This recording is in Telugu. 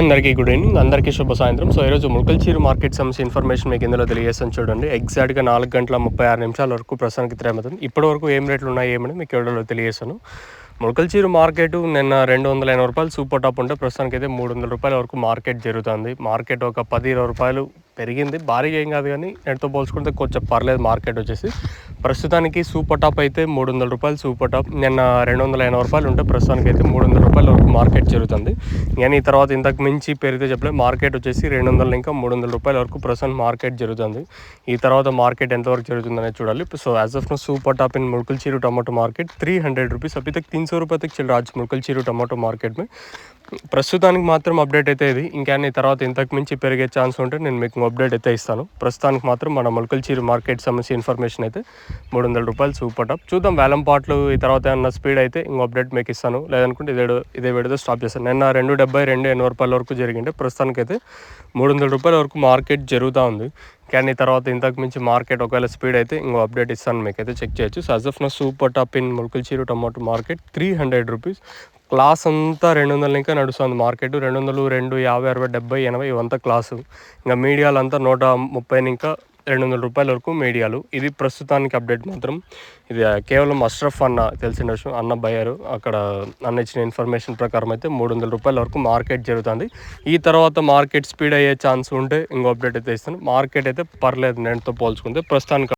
అందరికీ గుడ్ ఈవినింగ్, అందరికీ శుభ సాయంత్రం. సో ఈరోజు ముల్కల్చీరు మార్కెట్ సంబంధించి ఇన్ఫర్మేషన్ మీకు ఇందులో తెలియజేస్తాను చూడండి. ఎగ్జాక్ట్గా 4:36 వరకు ప్రస్తుతానికి తిరగతుంది. ఇప్పటి వరకు ఏం రేట్లు ఉన్నాయి ఏమని మీకు వీడియోలో తెలియజేస్తాను. ముల్కల్చీరు మార్కెట్ నిన్న 280 రూపాయలు సూపర్ టాప్ ఉంటే ప్రస్తుతానికి అయితే 300 రూపాయల వరకు మార్కెట్ జరుగుతుంది. మార్కెట్ ఒక 10-20 రూపాయలు పెరిగింది, భారీగా ఏం కాదు కానీ నెట్తో పోల్చుకుంటే కొంచెం పర్లేదు. మార్కెట్ వచ్చేసి ప్రస్తుతానికి సూపర్ టాప్ అయితే 300 రూపాయలు సూపర్ టాప్. నిన్న 280 రూపాయలు ఉంటే ప్రస్తుతానికి అయితే 300 రూపాయల వరకు మార్కెట్ జరుగుతుంది. కానీ ఈ తర్వాత ఇంతకు మించి పెరిగితే చెప్పలేదు. మార్కెట్ వచ్చేసి 200 ఇంకా 300 రూపాయల వరకు ప్రస్తుతం మార్కెట్ జరుగుతుంది. ఈ తర్వాత మార్కెట్ ఎంతవరకు జరుగుతుందనేది చూడాలి. So as of now super top in Mulakalacheruvu tomato market 300 rupees अभी तक 300 रुपये तक चल रहा है मुल्कलचीरू टमाटो मार्केट में. ప్రస్తుతానికి మాత్రం అప్డేట్ అయితే ఇది. ఇంకా తర్వాత ఇంతకు మించి పెరిగే ఛాన్స్ ఉంటే నేను మీకు అప్డేట్ అయితే ఇస్తాను. ప్రస్తుతానికి మాత్రం మన ముల్కల్చీరు మార్కెట్ సంబంధించి ఇన్ఫర్మేషన్ అయితే 300 రూపాయలు సూపర్ టాప్. చూద్దాం వేలం పాటలు ఈ తర్వాత ఏమన్నా స్పీడ్ అయితే ఇంకో అప్డేట్ మీకు ఇస్తాను. లేదనుకుంటే ఇదే వీడియోతో స్టాప్ చేస్తాను. నిన్న 270-280 రూపాయల వరకు జరిగింటే ప్రస్తుతానికి అయితే 300 రూపాయల వరకు మార్కెట్ జరుగుతూ ఉంది. కానీ తర్వాత ఇంతకు మించి మార్కెట్ ఒకవేళ స్పీడ్ అయితే ఇంకో అప్డేట్ ఇస్తాను, మీకైతే చెక్ చేయొచ్చు. So as of now super top in Mulakalacheruvu tomato market 300 rupees. Class అంతా 200 ఇంకా నడుస్తుంది మార్కెట్. 200, 250, 60, 70, 80 ఇవంతా క్లాసు. ఇంకా మీడియాలు అంతా 130 ఇంకా 200 రూపాయల వరకు మీడియాలు. ఇది ప్రస్తుతానికి అప్డేట్ మాత్రం. ఇది కేవలం అష్రఫ్ అన్న తెలిసిన విషయం, అన్న బయ్యారు. అక్కడ అన్న ఇచ్చిన ఇన్ఫర్మేషన్ ప్రకారం అయితే 300 రూపాయల వరకు మార్కెట్ జరుగుతుంది. ఈ తర్వాత మార్కెట్ స్పీడ్ అయ్యే ఛాన్స్ ఉంటే ఇంకో అప్డేట్ అయితే ఇస్తాను. మార్కెట్ అయితే పర్లేదు నేనుతో పోల్చుకుంటే ప్రస్తుతానికి.